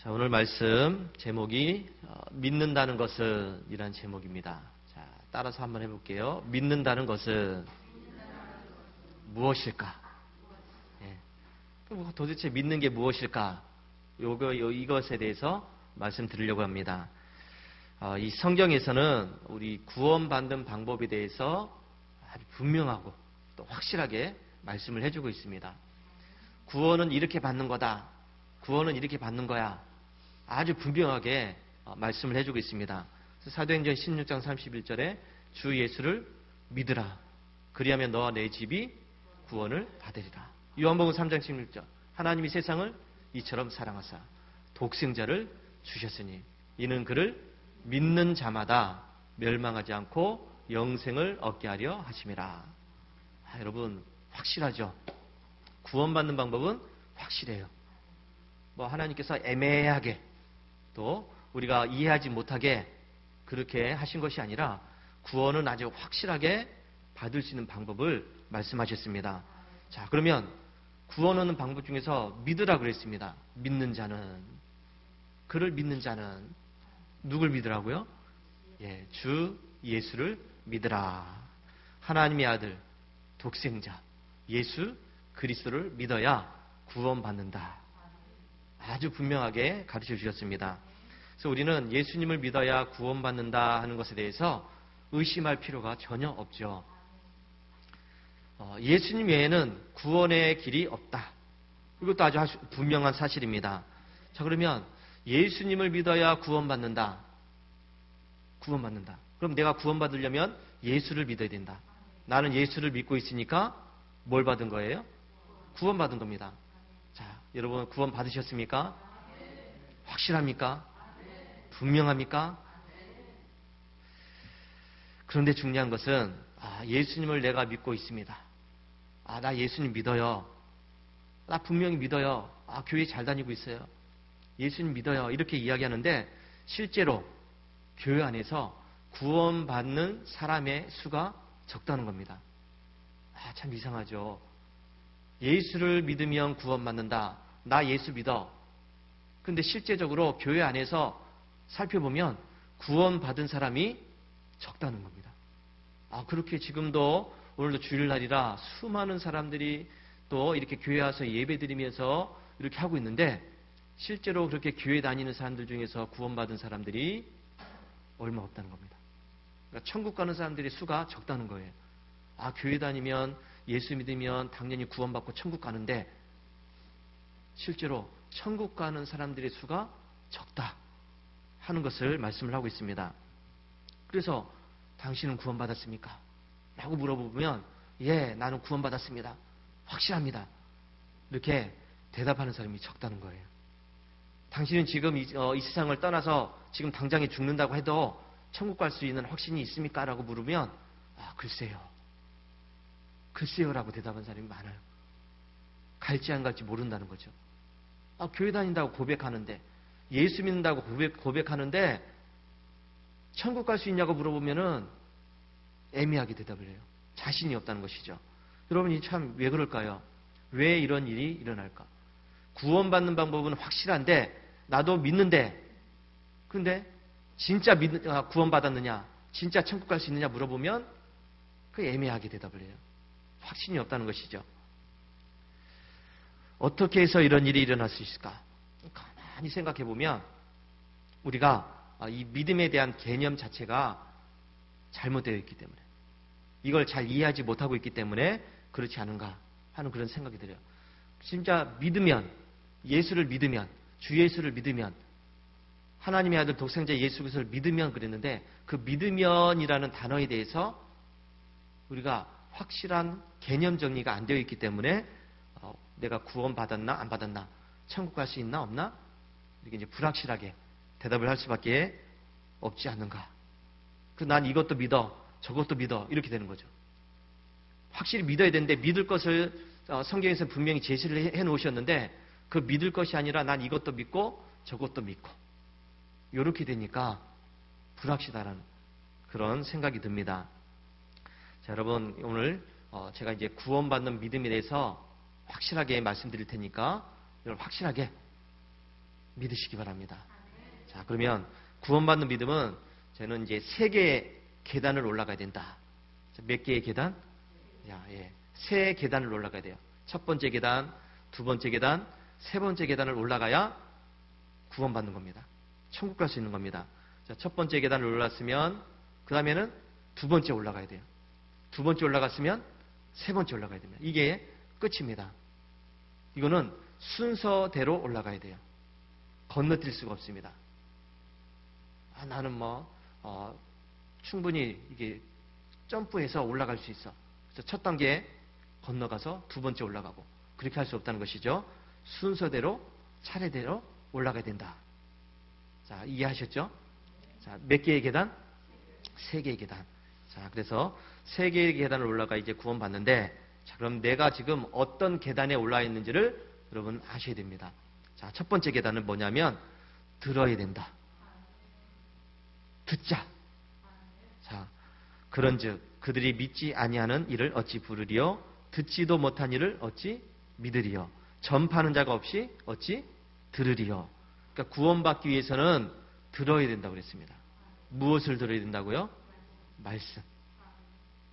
자, 오늘 말씀 제목이 믿는다는 것은 이란 제목입니다. 자, 따라서 한번 해볼게요. 믿는다는 것은 무엇일까? 예. 도대체 믿는 게 무엇일까? 이것에 대해서 말씀드리려고 합니다. 이 성경에서는 우리 구원받는 방법에 대해서 아주 분명하고 또 확실하게 말씀을 해주고 있습니다. 구원은 이렇게 받는 거다. 구원은 이렇게 받는 거야. 아주 분명하게 말씀을 해주고 있습니다. 사도행전 16장 31절에 주 예수를 믿으라. 그리하면 너와 내 집이 구원을 받으리라. 요한복음 3장 16절 하나님이 세상을 이처럼 사랑하사 독생자를 주셨으니 이는 그를 믿는 자마다 멸망하지 않고 영생을 얻게 하려 하심이라. 여러분 확실하죠? 구원받는 방법은 확실해요. 하나님께서 애매하게 또 우리가 이해하지 못하게 그렇게 하신 것이 아니라 구원은 아주 확실하게 받을 수 있는 방법을 말씀하셨습니다. 자, 그러면 구원 얻는 방법 중에서 믿으라 그랬습니다. 믿는 자는, 그를 믿는 자는 누굴 믿으라고요? 예, 주 예수를 믿으라. 하나님의 아들, 독생자, 예수 그리스도를 믿어야 구원받는다. 아주 분명하게 가르쳐 주셨습니다. 그래서 우리는 예수님을 믿어야 구원받는다 하는 것에 대해서 의심할 필요가 전혀 없죠. 예수님 외에는 구원의 길이 없다. 이것도 아주 분명한 사실입니다. 자, 그러면 예수님을 믿어야 구원받는다. 구원받는다. 그럼 내가 구원받으려면 예수를 믿어야 된다. 나는 예수를 믿고 있으니까 뭘 받은 거예요? 구원받은 겁니다. 자, 여러분 구원 받으셨습니까? 확실합니까? 분명합니까? 그런데 중요한 것은 예수님을 내가 믿고 있습니다. 나 예수님 믿어요. 나 분명히 믿어요. 교회 잘 다니고 있어요. 예수님 믿어요. 이렇게 이야기하는데 실제로 교회 안에서 구원받는 사람의 수가 적다는 겁니다. 참 이상하죠. 예수를 믿으면 구원받는다. 나 예수 믿어. 근데 실제적으로 교회 안에서 살펴보면 구원받은 사람이 적다는 겁니다. 그렇게 지금도 오늘도 주일날이라 수많은 사람들이 또 이렇게 교회 와서 예배드리면서 이렇게 하고 있는데 실제로 그렇게 교회 다니는 사람들 중에서 구원받은 사람들이 얼마 없다는 겁니다. 그러니까 천국 가는 사람들의 수가 적다는 거예요. 교회 다니면 예수 믿으면 당연히 구원받고 천국 가는데 실제로 천국 가는 사람들의 수가 적다 하는 것을 말씀을 하고 있습니다. 그래서 당신은 구원받았습니까? 라고 물어보면 예, 나는 구원받았습니다. 확실합니다. 이렇게 대답하는 사람이 적다는 거예요. 당신은 지금 이 세상을 떠나서 지금 당장에 죽는다고 해도 천국 갈 수 있는 확신이 있습니까? 라고 물으면 글쎄요라고 대답한 사람이 많아요. 갈지 안 갈지 모른다는 거죠. 교회 다닌다고 고백하는데 예수 믿는다고 고백하는데 천국 갈 수 있냐고 물어보면은 애매하게 대답을 해요. 자신이 없다는 것이죠. 여러분이 참 왜 그럴까요? 왜 이런 일이 일어날까? 구원받는 방법은 확실한데 나도 믿는데 근데 진짜 구원받았느냐? 진짜 천국 갈 수 있느냐 물어보면 그 애매하게 대답을 해요. 확신이 없다는 것이죠. 어떻게 해서 이런 일이 일어날 수 있을까? 가만히 생각해 보면 우리가 이 믿음에 대한 개념 자체가 잘못되어 있기 때문에 이걸 잘 이해하지 못하고 있기 때문에 그렇지 않은가 하는 그런 생각이 들어요. 진짜 믿으면 예수를 믿으면 주 예수를 믿으면 하나님의 아들 독생자 예수 그리스도를 믿으면 그랬는데 그 믿으면이라는 단어에 대해서 우리가 확실한 개념 정리가 안 되어 있기 때문에 내가 구원받았나 안 받았나 천국 갈 수 있나 없나 이렇게 이제 불확실하게 대답을 할 수밖에 없지 않는가. 난 이것도 믿어 저것도 믿어 이렇게 되는 거죠. 확실히 믿어야 되는데 믿을 것을 성경에서 분명히 제시를 해 놓으셨는데 그 믿을 것이 아니라 난 이것도 믿고 저것도 믿고 이렇게 되니까 불확실하다는 그런 생각이 듭니다. 자, 여러분 오늘 제가 이제 구원받는 믿음에 대해서 확실하게 말씀드릴 테니까 여러분 확실하게 믿으시기 바랍니다. 자, 그러면 구원받는 믿음은 저는 이제 3개의 계단을 올라가야 된다. 몇 개의 계단? 야, 예. 3계단을 올라가야 돼요. 첫 번째 계단, 두 번째 계단, 세 번째 계단을 올라가야 구원받는 겁니다. 천국 갈 수 있는 겁니다. 자, 첫 번째 계단을 올랐으면 그 다음에는 두 번째 올라가야 돼요. 두 번째 올라갔으면 세 번째 올라가야 됩니다. 이게 끝입니다. 이거는 순서대로 올라가야 돼요. 건너뛸 수가 없습니다. 나는 충분히 이게 점프해서 올라갈 수 있어. 그래서 첫 단계 건너가서 두 번째 올라가고 그렇게 할 수 없다는 것이죠. 순서대로 차례대로 올라가야 된다. 자, 이해하셨죠? 자, 몇 개의 계단? 3개의 계단. 자, 그래서 3개의 계단을 올라가 이제 구원받는데, 자, 그럼 내가 지금 어떤 계단에 올라 있는지를 여러분 아셔야 됩니다. 자, 첫 번째 계단은 뭐냐면 들어야 된다. 듣자. 자, 그런즉 그들이 믿지 아니하는 이를 어찌 부르리요? 듣지도 못한 이를 어찌 믿으리요? 전파하는 자가 없이 어찌 들으리요? 그러니까 구원받기 위해서는 들어야 된다고 그랬습니다. 무엇을 들어야 된다고요? 말씀.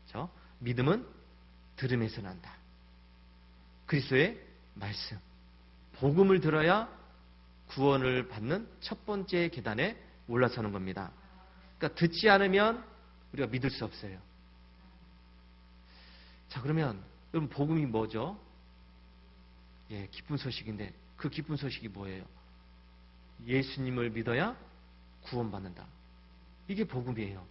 그렇죠? 믿음은 들음에서 난다. 그리스도의 말씀. 복음을 들어야 구원을 받는 첫 번째 계단에 올라서는 겁니다. 그러니까 듣지 않으면 우리가 믿을 수 없어요. 자, 그러면 여러분 복음이 뭐죠? 예, 기쁜 소식인데 그 기쁜 소식이 뭐예요? 예수님을 믿어야 구원받는다. 이게 복음이에요.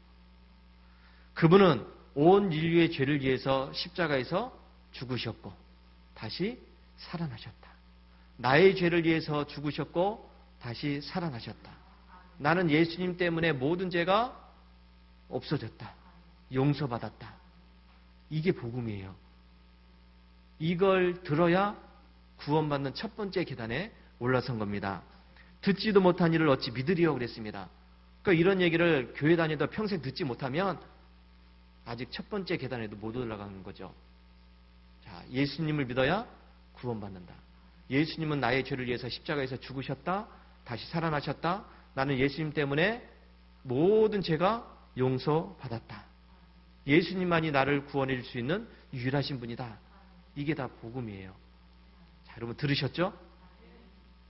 그분은 온 인류의 죄를 위해서 십자가에서 죽으셨고 다시 살아나셨다. 나의 죄를 위해서 죽으셨고 다시 살아나셨다. 나는 예수님 때문에 모든 죄가 없어졌다. 용서받았다. 이게 복음이에요. 이걸 들어야 구원받는 첫 번째 계단에 올라선 겁니다. 듣지도 못한 이를 어찌 믿으리요 그랬습니다. 그러니까 이런 얘기를 교회 다니다 평생 듣지 못하면 아직 첫 번째 계단에도 못 올라가는 거죠. 자, 예수님을 믿어야 구원받는다. 예수님은 나의 죄를 위해서 십자가에서 죽으셨다. 다시 살아나셨다. 나는 예수님 때문에 모든 죄가 용서받았다. 예수님만이 나를 구원해 줄 수 있는 유일하신 분이다. 이게 다 복음이에요. 자, 여러분 들으셨죠?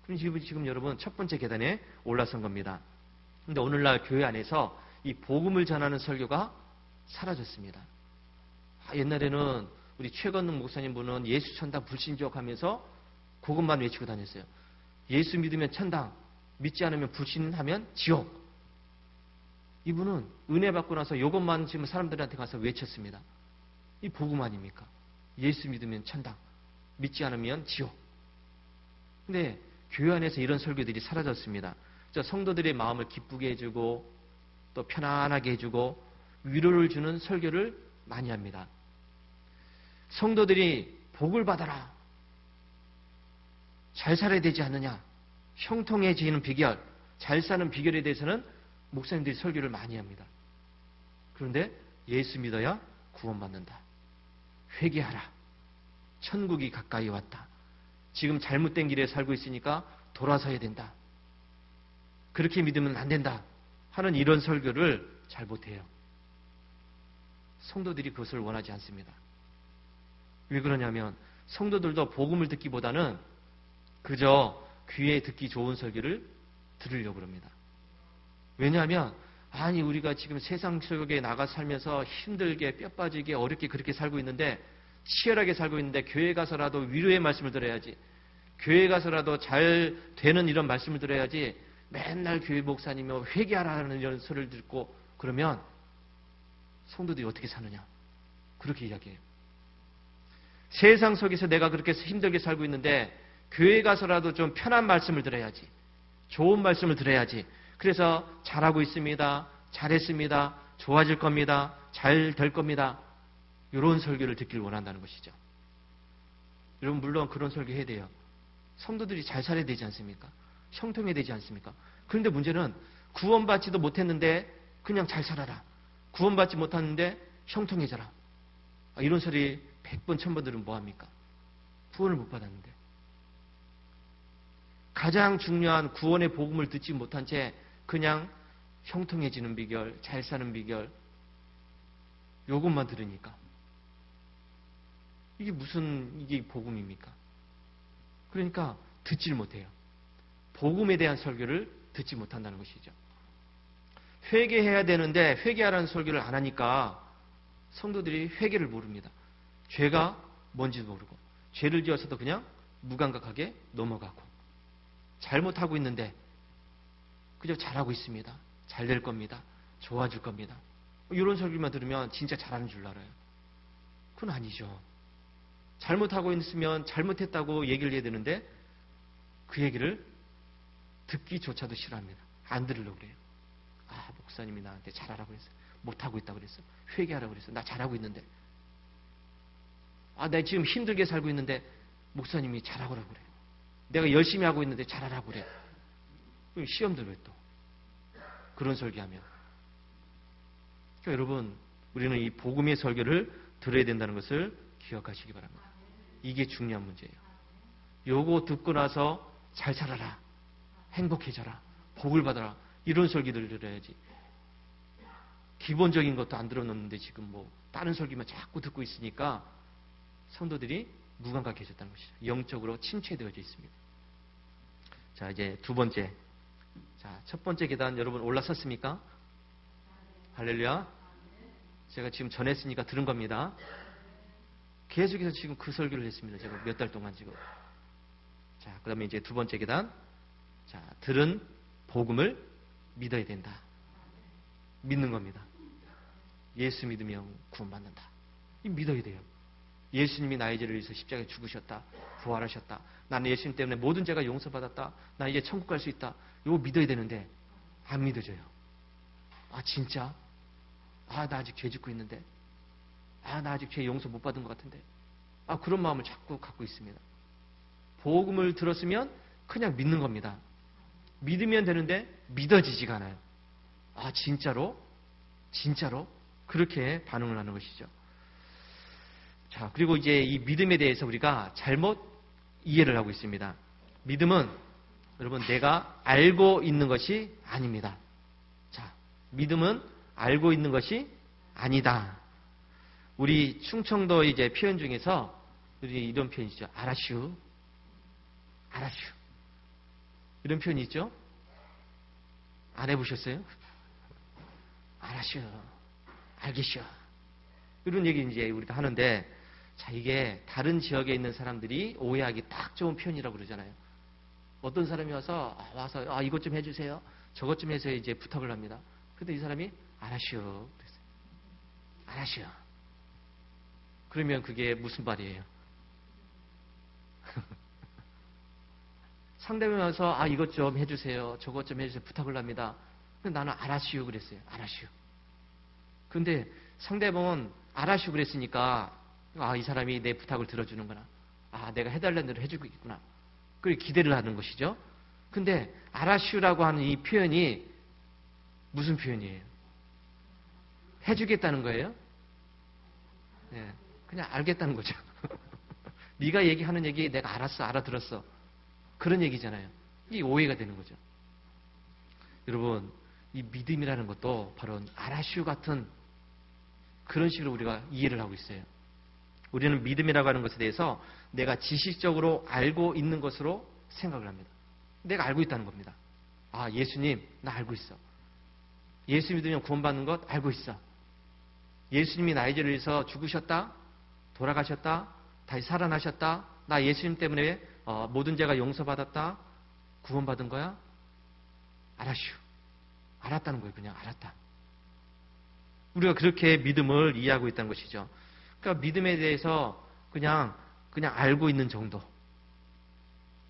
그럼 지금 여러분 첫 번째 계단에 올라선 겁니다. 근데 오늘날 교회 안에서 이 복음을 전하는 설교가 사라졌습니다. 옛날에는 우리 최건능 목사님 분은 예수 천당 불신족 하면서 그것만 외치고 다녔어요. 예수 믿으면 천당, 믿지 않으면 불신하면 지옥. 이분은 은혜 받고 나서 이것만 지금 사람들한테 가서 외쳤습니다. 이 복음 아닙니까? 예수 믿으면 천당, 믿지 않으면 지옥. 근데 교회 안에서 이런 설교들이 사라졌습니다. 성도들의 마음을 기쁘게 해주고 또 편안하게 해주고 위로를 주는 설교를 많이 합니다. 성도들이 복을 받아라. 잘 살아야 되지 않느냐. 형통해지는 비결, 잘 사는 비결에 대해서는 목사님들이 설교를 많이 합니다. 그런데 예수 믿어야 구원받는다. 회개하라. 천국이 가까이 왔다. 지금 잘못된 길에 살고 있으니까 돌아서야 된다. 그렇게 믿으면 안 된다. 하는 이런 설교를 잘 못해요. 성도들이 그것을 원하지 않습니다. 왜 그러냐면 성도들도 복음을 듣기보다는 그저 귀에 듣기 좋은 설교를 들으려고 합니다. 왜냐하면 우리가 지금 세상 속에 나가 살면서 힘들게 뼈 빠지게 어렵게 그렇게 살고 있는데 치열하게 살고 있는데 교회 가서라도 위로의 말씀을 들어야지. 교회 가서라도 잘 되는 이런 말씀을 들어야지. 맨날 교회 목사님이 회개하라는 이런 소리를 듣고 그러면 성도들이 어떻게 사느냐. 그렇게 이야기해요. 세상 속에서 내가 그렇게 힘들게 살고 있는데 교회 가서라도 좀 편한 말씀을 들어야지. 좋은 말씀을 들어야지. 그래서 잘하고 있습니다. 잘했습니다. 좋아질 겁니다. 잘 될 겁니다. 이런 설교를 듣길 원한다는 것이죠. 여러분 물론 그런 설교 해야 돼요. 성도들이 잘 살아야 되지 않습니까? 형통해야 되지 않습니까? 그런데 문제는 구원받지도 못했는데 그냥 잘 살아라. 구원받지 못하는데 형통해져라. 이런 소리 100번 1000번 들으면 뭐합니까? 구원을 못 받았는데. 가장 중요한 구원의 복음을 듣지 못한 채 그냥 형통해지는 비결, 잘 사는 비결, 요것만 들으니까 이게 복음입니까? 그러니까 듣지를 못해요. 복음에 대한 설교를 듣지 못한다는 것이죠. 회개해야 되는데 회개하라는 설교를 안 하니까 성도들이 회개를 모릅니다. 죄가 뭔지도 모르고 죄를 지어서도 그냥 무감각하게 넘어가고 잘못하고 있는데 그저 잘하고 있습니다. 잘 될 겁니다. 좋아질 겁니다. 이런 설교만 들으면 진짜 잘하는 줄 알아요. 그건 아니죠. 잘못하고 있으면 잘못했다고 얘기를 해야 되는데 그 얘기를 듣기조차도 싫어합니다. 안 들으려고 그래요. 아, 목사님이 나한테 잘하라고 그랬어. 못하고 있다고 그랬어. 회개하라고 그랬어. 나 잘하고 있는데. 아, 내가 지금 힘들게 살고 있는데 목사님이 잘하라고 그래요. 내가 열심히 하고 있는데 잘하라고 그래. 시험들 왜 또 그런 설교하면. 그러니까 여러분, 우리는 이 복음의 설교를 들어야 된다는 것을 기억하시기 바랍니다. 이게 중요한 문제예요. 요거 듣고 나서 잘 살아라, 행복해져라, 복을 받아라, 이런 설교들을 들어야지. 기본적인 것도 안 들어놓는데 지금 뭐 다른 설교만 자꾸 듣고 있으니까 성도들이 무감각해졌다는 것이죠. 영적으로 침체되어져 있습니다. 자, 이제 두 번째. 자, 첫 번째 계단 여러분 올라섰습니까? 할렐루야. 제가 지금 전했으니까 들은 겁니다. 계속해서 지금 그 설교를 했습니다. 제가 몇 달 동안 지금. 자, 그 다음에 이제 두 번째 계단. 자, 들은 복음을 믿어야 된다. 믿는 겁니다. 예수 믿으면 구원받는다. 이 믿어야 돼요. 예수님이 나의 죄를 위해서 십자가에 죽으셨다. 부활하셨다. 나는 예수님 때문에 모든 죄가 용서받았다. 나 이제 천국 갈 수 있다. 이거 믿어야 되는데 안 믿어져요. 아, 진짜? 아, 나 아직 죄 짓고 있는데. 아, 나 아직 죄 용서 못 받은 것 같은데. 아, 그런 마음을 자꾸 갖고 있습니다. 복음을 들었으면 그냥 믿는 겁니다. 믿으면 되는데 믿어지지가 않아요. 아, 진짜로? 진짜로? 그렇게 반응을 하는 것이죠. 자, 그리고 이제 이 믿음에 대해서 우리가 잘못 이해를 하고 있습니다. 믿음은 여러분 내가 알고 있는 것이 아닙니다. 자, 믿음은 알고 있는 것이 아니다. 우리 충청도 이제 표현 중에서 우리 이런 표현이 있죠. 알아슈. 알아슈. 이런 표현이 있죠. 안 해보셨어요? 알아슈. 알겠슈. 이런 얘기 이제 우리가 하는데, 자, 이게 다른 지역에 있는 사람들이 오해하기 딱 좋은 표현이라고 그러잖아요. 어떤 사람이 와서 이것 좀 해주세요. 저것 좀 해서 이제 부탁을 합니다. 근데 이 사람이 알아슈. 그랬어요. 알아슈. 그러면 그게 무슨 말이에요? 상대방이 와서 이것 좀 해주세요. 저것 좀 해주세요. 부탁을 합니다. 근데 나는 알아슈 그랬어요. 알아슈. 근데 상대방은 알아슈 그랬으니까 이 사람이 내 부탁을 들어주는구나. 내가 해달라는 대로 해주고 있구나. 그렇게 기대를 하는 것이죠. 근데 알아슈라고 하는 이 표현이 무슨 표현이에요? 해주겠다는 거예요? 네, 그냥 알겠다는 거죠. 네가 얘기하는 얘기 내가 알았어, 알아들었어. 그런 얘기잖아요. 이게 오해가 되는 거죠. 여러분, 이 믿음이라는 것도 바로 알아슈 같은 그런 식으로 우리가 이해를 하고 있어요. 우리는 믿음이라고 하는 것에 대해서 내가 지식적으로 알고 있는 것으로 생각을 합니다. 내가 알고 있다는 겁니다. 예수님, 나 알고 있어. 예수 믿으면 구원받는 것 알고 있어. 예수님이 나의 죄를 위해서 죽으셨다, 돌아가셨다, 다시 살아나셨다. 나 예수님 때문에 모든 죄가 용서받았다, 구원받은 거야. 알았슈. 알았다는 거예요. 그냥 알았다. 우리가 그렇게 믿음을 이해하고 있다는 것이죠. 그러니까 믿음에 대해서 그냥 알고 있는 정도.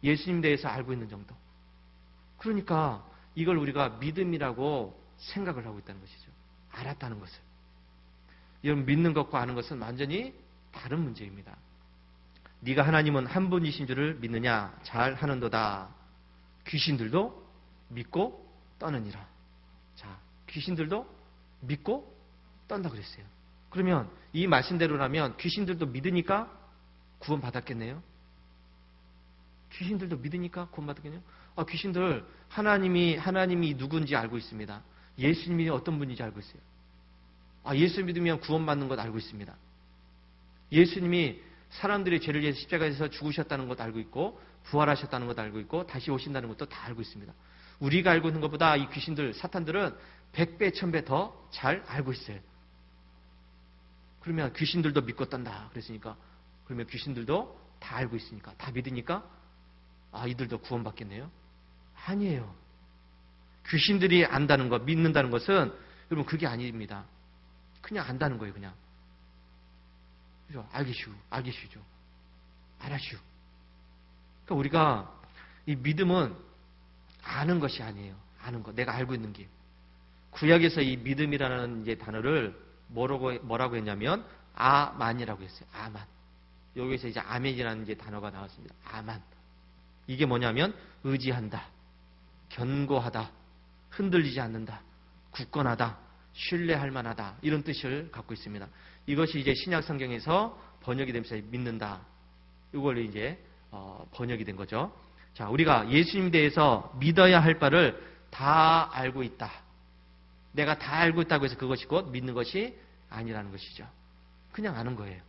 예수님에 대해서 알고 있는 정도. 그러니까 이걸 우리가 믿음이라고 생각을 하고 있다는 것이죠. 알았다는 것을. 여러분, 믿는 것과 아는 것은 완전히 다른 문제입니다. 네가 하나님은 한 분이신 줄을 믿느냐? 잘 하는도다. 귀신들도 믿고 떠느니라. 자, 귀신들도 믿고 떤다 그랬어요. 그러면 이 말씀대로라면 귀신들도 믿으니까 구원 받았겠네요. 귀신들도 믿으니까 구원받겠냐? 귀신들 하나님이 누군지 알고 있습니다. 예수님이 어떤 분인지 알고 있어요. 예수 믿으면 구원받는 것 알고 있습니다. 예수님이 사람들의 죄를 위해서 십자가에서 죽으셨다는 것 알고 있고 부활하셨다는 것 알고 있고 다시 오신다는 것도 다 알고 있습니다. 우리가 알고 있는 것보다 이 귀신들, 사탄들은 100배, 1000배 더 잘 알고 있어요. 그러면 귀신들도 믿고 떤다 그랬으니까, 그러면 귀신들도 다 알고 있으니까, 다 믿으니까 이들도 구원받겠네요? 아니에요. 귀신들이 안다는 것, 믿는다는 것은 여러분 그게 아닙니다. 그냥 안다는 거예요. 그냥. 그죠? 알겠슈죠. 알았슈. 그러니까 우리가 이 믿음은 아는 것이 아니에요. 아는 것. 내가 알고 있는 게. 구약에서 이 믿음이라는 이제 단어를 뭐라고 했냐면 아만이라고 했어요. 아만. 여기서 이제 아멘이라는 이제 단어가 나왔습니다. 아만. 이게 뭐냐면 의지한다, 견고하다, 흔들리지 않는다, 굳건하다, 신뢰할 만하다, 이런 뜻을 갖고 있습니다. 이것이 이제 신약 성경에서 번역이 되면서 믿는다. 이걸로 이제 번역이 된 거죠. 자, 우리가 예수님 대해서 믿어야 할 바를 다 알고 있다. 내가 다 알고 있다고 해서 그것이 곧 믿는 것이 아니라는 것이죠. 그냥 아는 거예요.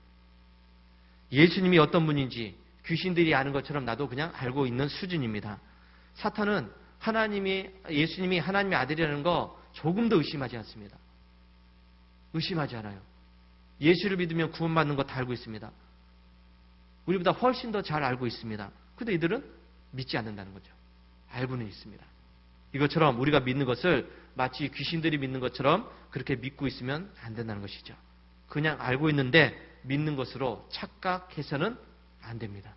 예수님이 어떤 분인지 귀신들이 아는 것처럼 나도 그냥 알고 있는 수준입니다. 사탄은 예수님이 하나님의 아들이라는 거 조금도 의심하지 않습니다. 의심하지 않아요. 예수를 믿으면 구원받는 거 다 알고 있습니다. 우리보다 훨씬 더 잘 알고 있습니다. 그런데 이들은 믿지 않는다는 거죠. 알고는 있습니다. 이것처럼 우리가 믿는 것을 마치 귀신들이 믿는 것처럼 그렇게 믿고 있으면 안 된다는 것이죠. 그냥 알고 있는데 믿는 것으로 착각해서는 안 됩니다.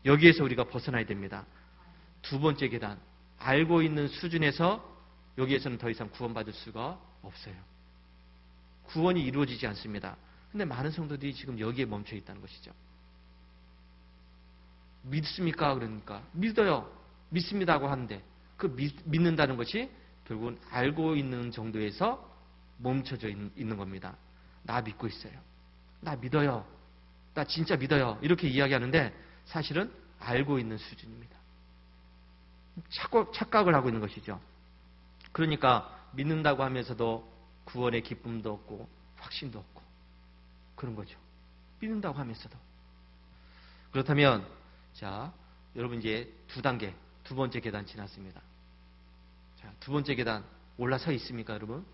여기에서 우리가 벗어나야 됩니다. 두 번째 계단, 알고 있는 수준에서 여기에서는 더 이상 구원받을 수가 없어요. 구원이 이루어지지 않습니다. 근데 많은 성도들이 지금 여기에 멈춰 있다는 것이죠. 믿습니까? 그러니까 믿어요. 믿습니다고 하는데 그 믿는다는 것이 결국은 알고 있는 정도에서 멈춰져 있는 겁니다. 나 믿고 있어요. 나 믿어요. 나 진짜 믿어요. 이렇게 이야기하는데 사실은 알고 있는 수준입니다. 착각을 하고 있는 것이죠. 그러니까 믿는다고 하면서도 구원의 기쁨도 없고 확신도 없고 그런 거죠. 믿는다고 하면서도. 그렇다면 자, 여러분 이제 두 번째 계단 지났습니다. 자, 두 번째 계단 올라서 있습니까, 여러분?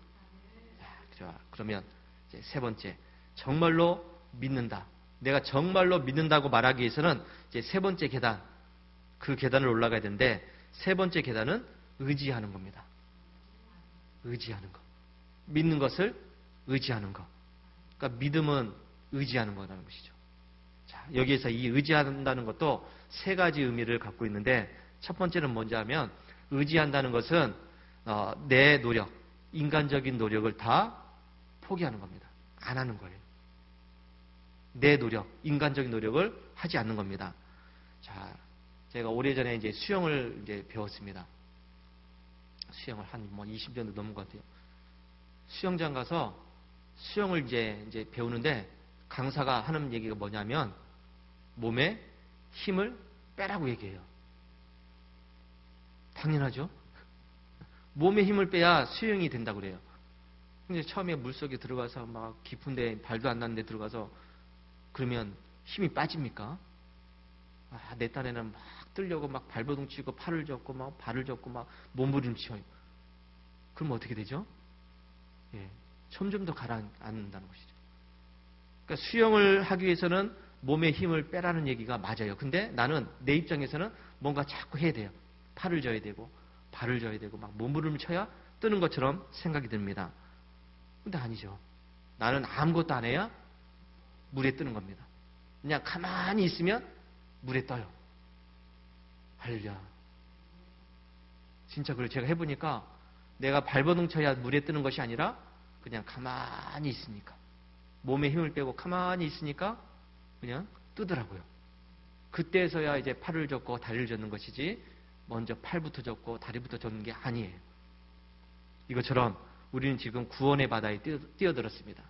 자, 그러면 이제 세 번째, 정말로 믿는다. 내가 정말로 믿는다고 말하기 위해서는 이제 세 번째 계단, 그 계단을 올라가야 되는데 세 번째 계단은 의지하는 겁니다. 의지하는 것. 믿는 것을 의지하는 것. 그러니까 믿음은 의지하는 거라는 것이죠. 자, 여기에서 이 의지한다는 것도 세 가지 의미를 갖고 있는데 첫 번째는 뭔지 하면 의지한다는 것은 내 노력, 인간적인 노력을 다 포기하는 겁니다. 안 하는 거예요. 내 노력, 인간적인 노력을 하지 않는 겁니다. 자, 제가 오래전에 이제 수영을 이제 배웠습니다. 수영을 한 20년도 넘은 것 같아요. 수영장 가서 수영을 이제 배우는데 강사가 하는 얘기가 뭐냐면 몸에 힘을 빼라고 얘기해요. 당연하죠. 몸에 힘을 빼야 수영이 된다고 그래요. 근데 처음에 물속에 들어가서 막 깊은데 발도 안 닿는 데 들어가서 그러면 힘이 빠집니까? 내 딴에는 막 뜨려고 막 발버둥 치고 팔을 접고 막 발을 접고 막 몸부림쳐요. 그럼 어떻게 되죠? 예, 점점 더 가라앉는다는 것이죠. 그러니까 수영을 하기 위해서는 몸에 힘을 빼라는 얘기가 맞아요. 근데 나는 내 입장에서는 뭔가 자꾸 해야 돼요. 팔을 져야 되고 발을 져야 되고 막 몸부림을 쳐야 뜨는 것처럼 생각이 듭니다. 근데 아니죠. 나는 아무것도 안 해야 물에 뜨는 겁니다. 그냥 가만히 있으면 물에 떠요. 할렐루야. 진짜 그걸 제가 해보니까 내가 발버둥 쳐야 물에 뜨는 것이 아니라 그냥 가만히 있으니까 몸에 힘을 빼고 가만히 있으니까 그냥 뜨더라고요. 그때서야 이제 팔을 젓고 다리를 젓는 것이지 먼저 팔부터 젓고 다리부터 젓는 게 아니에요. 이것처럼 우리는 지금 구원의 바다에 뛰어들었습니다.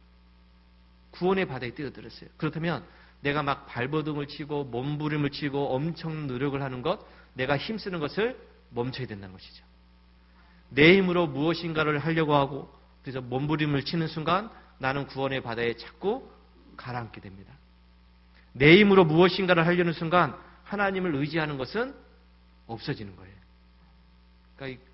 구원의 바다에 뛰어들었어요. 그렇다면 내가 막 발버둥을 치고 몸부림을 치고 엄청 노력을 하는 것, 내가 힘쓰는 것을 멈춰야 된다는 것이죠. 내 힘으로 무엇인가를 하려고 하고 그래서 몸부림을 치는 순간 나는 구원의 바다에 자꾸 가라앉게 됩니다. 내 힘으로 무엇인가를 하려는 순간 하나님을 의지하는 것은 없어지는 거예요. 그러니까 이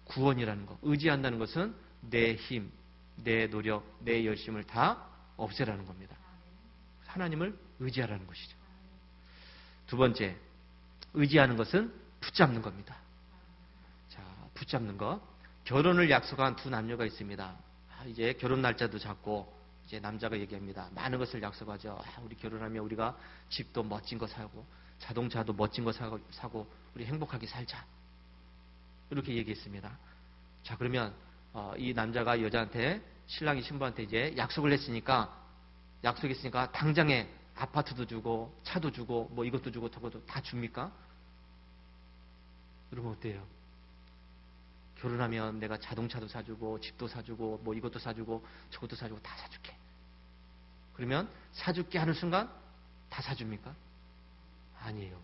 구원이라는 것, 의지한다는 것은 내 힘, 내 노력, 내 열심을 다 없애라는 겁니다. 하나님을 의지하라는 것이죠. 두 번째, 의지하는 것은 붙잡는 겁니다. 자, 붙잡는 것. 결혼을 약속한 두 남녀가 있습니다. 이제 결혼 날짜도 잡고 이제 남자가 얘기합니다. 많은 것을 약속하죠. 우리 결혼하면 우리가 집도 멋진 거 사고 자동차도 멋진 거 사고 우리 행복하게 살자. 이렇게 얘기했습니다. 자, 그러면 이 남자가 여자한테 신랑이 신부한테 이제 약속했으니까 당장에 아파트도 주고 차도 주고 뭐 이것도 주고 저것도 다 줍니까? 여러분 어때요? 결혼하면 내가 자동차도 사주고 집도 사주고 뭐 이것도 사주고 저것도 사주고 다 사줄게. 그러면 사줄게 하는 순간 다 사줍니까? 아니에요.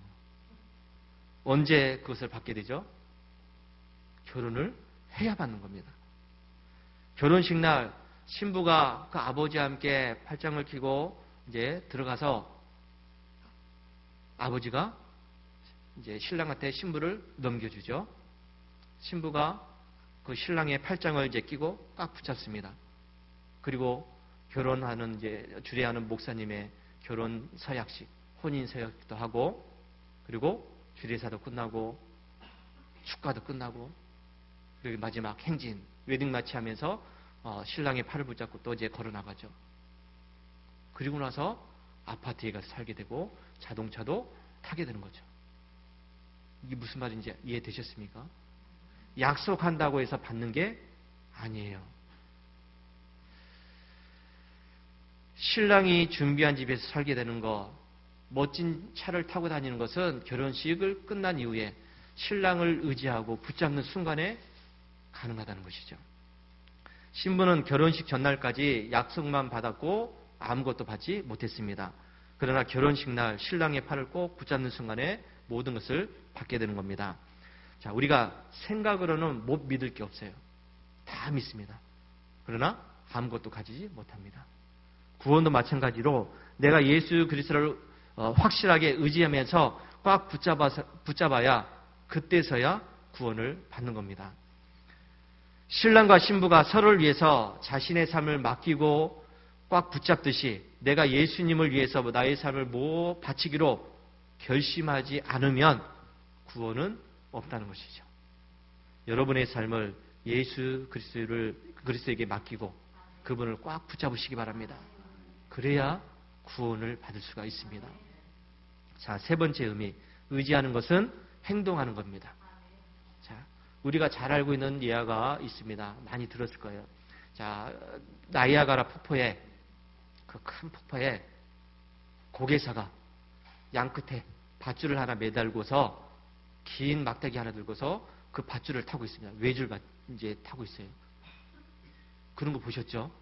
언제 그것을 받게 되죠? 결혼을 해야 받는 겁니다. 결혼식 날 신부가 그 아버지와 함께 팔짱을 끼고 이제 들어가서 아버지가 이제 신랑한테 신부를 넘겨주죠. 신부가 그 신랑의 팔짱을 이제 끼고 꽉 붙잡습니다. 그리고 결혼하는 이제 주례하는 목사님의 결혼 서약식, 혼인 서약도 하고, 그리고 주례사도 끝나고, 축가도 끝나고, 그리고 마지막 행진, 웨딩 마치 하면서 신랑의 팔을 붙잡고 또 이제 걸어 나가죠. 그리고 나서 아파트에 가서 살게 되고 자동차도 타게 되는 거죠. 이게 무슨 말인지 이해되셨습니까? 약속한다고 해서 받는 게 아니에요. 신랑이 준비한 집에서 살게 되는 것, 멋진 차를 타고 다니는 것은 결혼식을 끝난 이후에 신랑을 의지하고 붙잡는 순간에 가능하다는 것이죠. 신부는 결혼식 전날까지 약속만 받았고 아무것도 받지 못했습니다. 그러나 결혼식 날 신랑의 팔을 꼭 붙잡는 순간에 모든 것을 받게 되는 겁니다. 자, 우리가 생각으로는 못 믿을 게 없어요. 다 믿습니다. 그러나 아무것도 가지지 못합니다. 구원도 마찬가지로 내가 예수 그리스도를 확실하게 의지하면서 꽉 붙잡아야 그때서야 구원을 받는 겁니다. 신랑과 신부가 서로를 위해서 자신의 삶을 맡기고 꽉 붙잡듯이 내가 예수님을 위해서 나의 삶을 바치기로 결심하지 않으면 구원은 없다는 것이죠. 여러분의 삶을 예수 그리스도에게 맡기고 그분을 꽉 붙잡으시기 바랍니다. 그래야 구원을 받을 수가 있습니다. 자, 세 번째 의미, 의지하는 것은 행동하는 겁니다. 자, 우리가 잘 알고 있는 예화가 있습니다. 많이 들었을 거예요. 자, 나이아가라 폭포에, 그 큰 폭포에 고개사가 양 끝에 밧줄을 하나 매달고서 긴 막대기 하나 들고서 그 밧줄을 타고 있습니다. 외줄 이제 타고 있어요. 그런 거 보셨죠?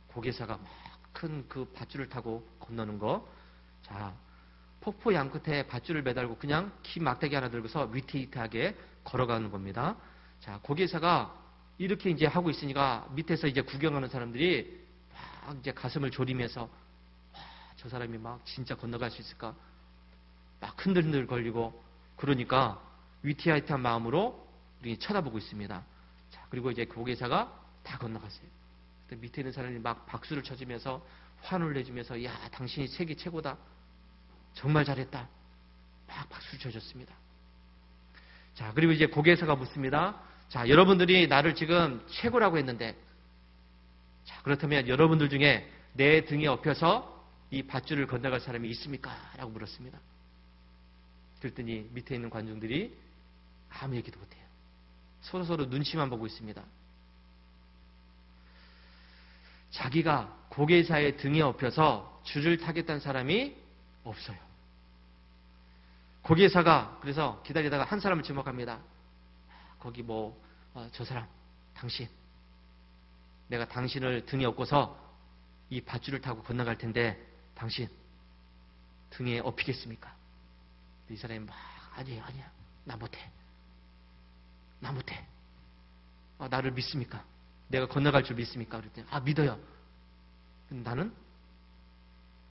고개사가 막 큰 그 밧줄을 타고 건너는 거. 자, 폭포 양 끝에 밧줄을 매달고 그냥 긴 막대기 하나 들고서 위태위태하게 걸어가는 겁니다. 자, 고개사가 이렇게 이제 하고 있으니까 밑에서 이제 구경하는 사람들이 막 이제 가슴을 졸이면서 저 사람이 막 진짜 건너갈 수 있을까? 막 흔들흔들 걸리고 그러니까 위태위태한 마음으로 우리 쳐다보고 있습니다. 자, 그리고 이제 고개사가 다 건너갔어요. 밑에 있는 사람이 막 박수를 쳐주면서 환호를 내주면서 야, 당신이 세계 최고다. 정말 잘했다. 막 박수를 쳐줬습니다. 자, 그리고 이제 고개사가 묻습니다. 자, 여러분들이 나를 지금 최고라고 했는데, 자, 그렇다면 여러분들 중에 내 등에 업혀서 이 밧줄을 건너갈 사람이 있습니까? 라고 물었습니다. 그랬더니 밑에 있는 관중들이 아무 얘기도 못해요. 서로 눈치만 보고 있습니다. 자기가 고개사의 등에 업혀서 줄을 타겠다는 사람이 없어요. 고개사가 그래서 기다리다가 한 사람을 지목합니다. 거기 저 사람, 당신. 내가 당신을 등에 업고서 이 밧줄을 타고 건너갈 텐데 당신 등에 업히겠습니까? 이 사람이 막 아니야 나 못해. 나를 믿습니까? 내가 건너갈 줄 믿습니까? 그랬더니 믿어요. 근데 나는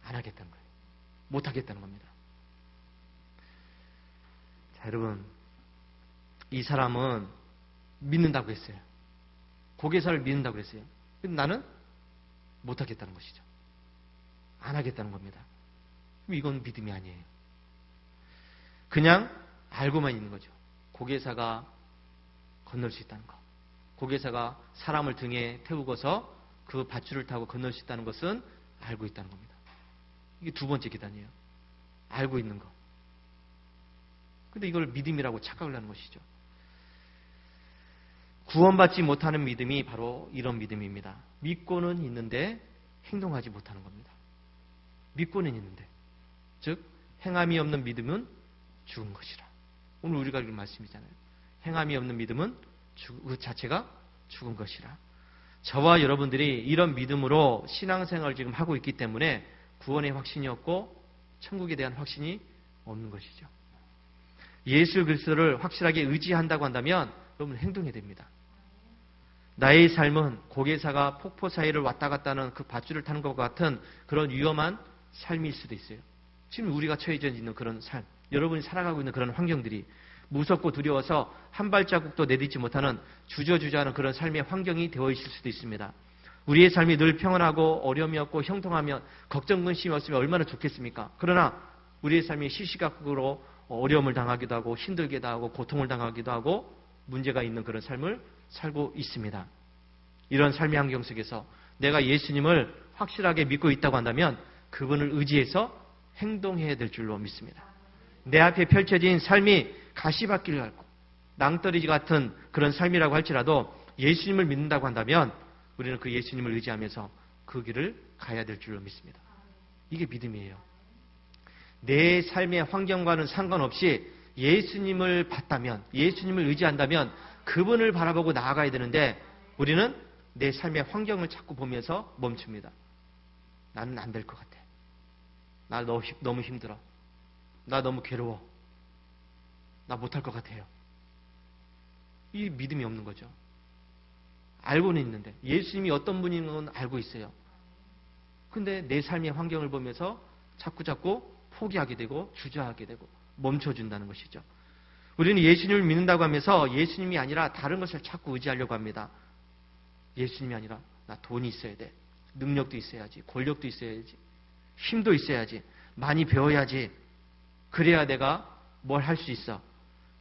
안 하겠다는 거예요. 못 하겠다는 겁니다. 자, 여러분, 이 사람은 믿는다고 했어요. 고개사를 믿는다고 했어요. 근데 나는 못 하겠다는 것이죠. 안 하겠다는 겁니다. 이건 믿음이 아니에요. 그냥 알고만 있는 거죠. 고개사가 건널 수 있다는 것. 고개사가 사람을 등에 태우고서 그 밧줄을 타고 건널 수 있다는 것은 알고 있다는 겁니다. 이게 두 번째 계단이에요. 알고 있는 것. 근데 이걸 믿음이라고 착각을 하는 것이죠. 구원받지 못하는 믿음이 바로 이런 믿음입니다. 믿고는 있는데 행동하지 못하는 겁니다. 믿고는 있는데, 즉 행함이 없는 믿음은 죽은 것이라. 오늘 우리가 읽은 말씀이잖아요. 행함이 없는 믿음은 그 자체가 죽은 것이라. 저와 여러분들이 이런 믿음으로 신앙생활을 지금 하고 있기 때문에 구원의 확신이 없고 천국에 대한 확신이 없는 것이죠. 예수 그리스도를 확실하게 의지한다고 한다면 여러분 행동해야 됩니다. 나의 삶은 고개사가 폭포 사이를 왔다 갔다 하는 그 밧줄을 타는 것과 같은 그런 위험한 삶일 수도 있어요. 지금 우리가 처해져 있는 그런 삶, 여러분이 살아가고 있는 그런 환경들이 무섭고 두려워서 한 발자국도 내딛지 못하는 주저주저하는 그런 삶의 환경이 되어 있을 수도 있습니다. 우리의 삶이 늘 평안하고 어려움이 없고 형통하면 걱정 근심이 없으면 얼마나 좋겠습니까? 그러나 우리의 삶이 시시각각으로 어려움을 당하기도 하고 힘들기도 하고 고통을 당하기도 하고 문제가 있는 그런 삶을 살고 있습니다. 이런 삶의 환경 속에서 내가 예수님을 확실하게 믿고 있다고 한다면 그분을 의지해서 행동해야 될 줄로 믿습니다. 내 앞에 펼쳐진 삶이 가시밭길 같고 낭떠러지 같은 그런 삶이라고 할지라도 예수님을 믿는다고 한다면 우리는 그 예수님을 의지하면서 그 길을 가야 될 줄로 믿습니다. 이게 믿음이에요. 내 삶의 환경과는 상관없이 예수님을 봤다면, 예수님을 의지한다면 그분을 바라보고 나아가야 되는데 우리는 내 삶의 환경을 자꾸 보면서 멈춥니다. 나는 안 될 것 같아. 나 너무 힘들어. 나 너무 괴로워. 나 못할 것 같아요. 이 믿음이 없는 거죠. 알고는 있는데 예수님이 어떤 분인 건 알고 있어요. 근데 내 삶의 환경을 보면서 자꾸 포기하게 되고 주저하게 되고 멈춰준다는 것이죠. 우리는 예수님을 믿는다고 하면서 예수님이 아니라 다른 것을 자꾸 의지하려고 합니다. 예수님이 아니라 나 돈이 있어야 돼. 능력도 있어야지. 권력도 있어야지. 힘도 있어야지. 많이 배워야지. 그래야 내가 뭘 할 수 있어.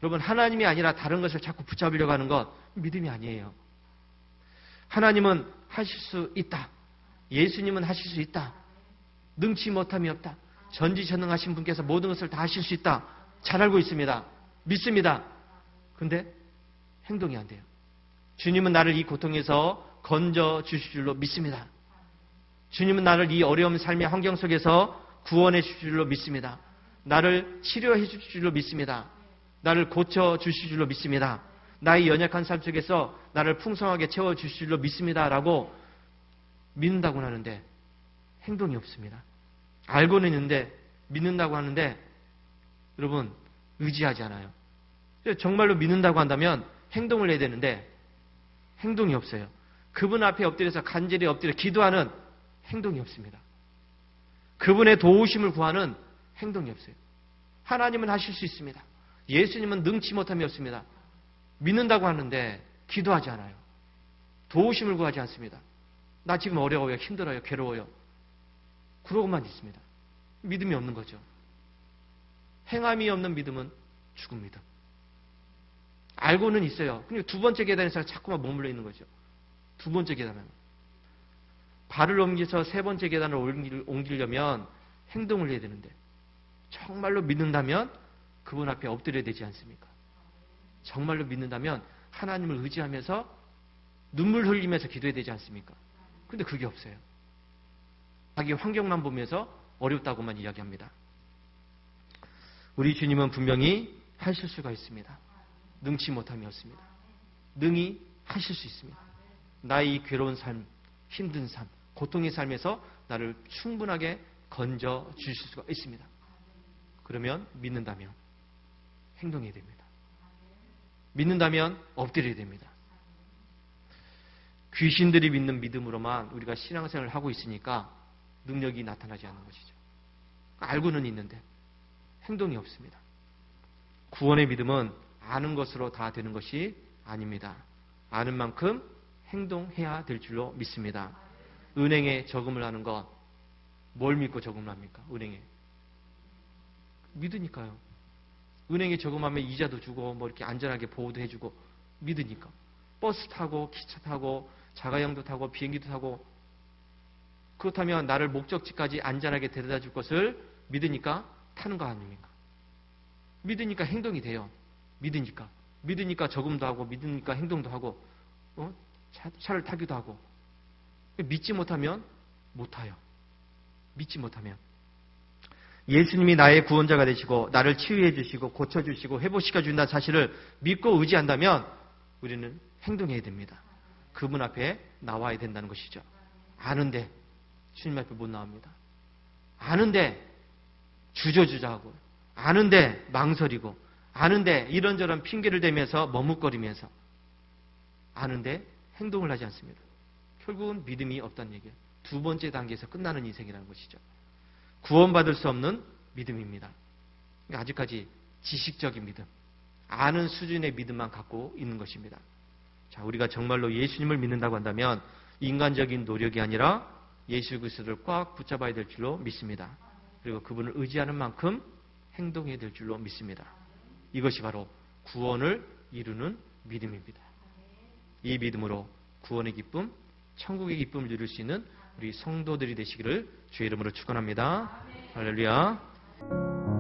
여러분, 하나님이 아니라 다른 것을 자꾸 붙잡으려고 하는 것 믿음이 아니에요. 하나님은 하실 수 있다. 예수님은 하실 수 있다. 능치 못함이 없다. 전지전능하신 분께서 모든 것을 다 하실 수 있다. 잘 알고 있습니다. 믿습니다. 근데 행동이 안 돼요. 주님은 나를 이 고통에서 건져 주실 줄로 믿습니다. 주님은 나를 이 어려운 삶의 환경 속에서 구원해 주실 줄로 믿습니다. 나를 치료해 주실 줄로 믿습니다. 나를 고쳐 주실 줄로 믿습니다. 나의 연약한 삶 속에서 나를 풍성하게 채워 주실 줄로 믿습니다. 라고 믿는다고 하는데 행동이 없습니다. 알고는 있는데 믿는다고 하는데 여러분 의지하지 않아요. 정말로 믿는다고 한다면 행동을 해야 되는데 행동이 없어요. 그분 앞에 엎드려서 간절히 엎드려 기도하는 행동이 없습니다. 그분의 도우심을 구하는 행동이 없어요. 하나님은 하실 수 있습니다. 예수님은 능치 못함이 없습니다. 믿는다고 하는데 기도하지 않아요. 도우심을 구하지 않습니다. 나 지금 어려워요. 힘들어요. 괴로워요. 그러고만 있습니다. 믿음이 없는 거죠. 행함이 없는 믿음은 죽은 믿음. 알고는 있어요. 근데 두 번째 계단에서 자꾸만 머물러 있는 거죠. 두 번째 계단은. 발을 옮겨서 세 번째 계단을 옮기려면 행동을 해야 되는데 정말로 믿는다면 그분 앞에 엎드려야 되지 않습니까? 정말로 믿는다면 하나님을 의지하면서 눈물 흘리면서 기도해야 되지 않습니까? 근데 그게 없어요. 자기 환경만 보면서 어렵다고만 이야기합니다. 우리 주님은 분명히 하실 수가 있습니다. 능치 못함이 없습니다. 능히 하실 수 있습니다. 나의 괴로운 삶, 힘든 삶, 고통의 삶에서 나를 충분하게 건져 주실 수가 있습니다. 그러면 믿는다면 행동해야 됩니다. 믿는다면 엎드려야 됩니다. 귀신들이 믿는 믿음으로만 우리가 신앙생활을 하고 있으니까 능력이 나타나지 않는 것이죠. 알고는 있는데 행동이 없습니다. 구원의 믿음은 아는 것으로 다 되는 것이 아닙니다. 아는 만큼 행동해야 될 줄로 믿습니다. 은행에 저금을 하는 것, 뭘 믿고 저금을 합니까? 은행에. 믿으니까요. 은행에 저금하면 이자도 주고 뭐 이렇게 안전하게 보호도 해주고 믿으니까. 버스 타고 기차 타고 자가용도 타고 비행기도 타고 그렇다면 나를 목적지까지 안전하게 데려다 줄 것을 믿으니까 타는 거 아닙니까? 믿으니까 행동이 돼요. 믿으니까 저금도 하고 믿으니까 행동도 하고 차를 타기도 하고. 믿지 못하면 못 타요. 믿지 못하면. 예수님이 나의 구원자가 되시고 나를 치유해 주시고 고쳐주시고 회복시켜 준다는 사실을 믿고 의지한다면 우리는 행동해야 됩니다. 그분 앞에 나와야 된다는 것이죠. 아는데 주님 앞에 못 나옵니다. 아는데 주저주저하고 아는데 망설이고 아는데 이런저런 핑계를 대면서 머뭇거리면서 아는데 행동을 하지 않습니다. 결국은 믿음이 없다는 얘기예요. 두 번째 단계에서 끝나는 인생이라는 것이죠. 구원받을 수 없는 믿음입니다. 아직까지 지식적인 믿음, 아는 수준의 믿음만 갖고 있는 것입니다. 자, 우리가 정말로 예수님을 믿는다고 한다면 인간적인 노력이 아니라 예수 그리스도를 꽉 붙잡아야 될 줄로 믿습니다. 그리고 그분을 의지하는 만큼 행동해야 될 줄로 믿습니다. 이것이 바로 구원을 이루는 믿음입니다. 이 믿음으로 구원의 기쁨, 천국의 기쁨을 누릴 수 있는 우리 성도들이 되시기를 주의 이름으로 축원합니다. 할렐루야.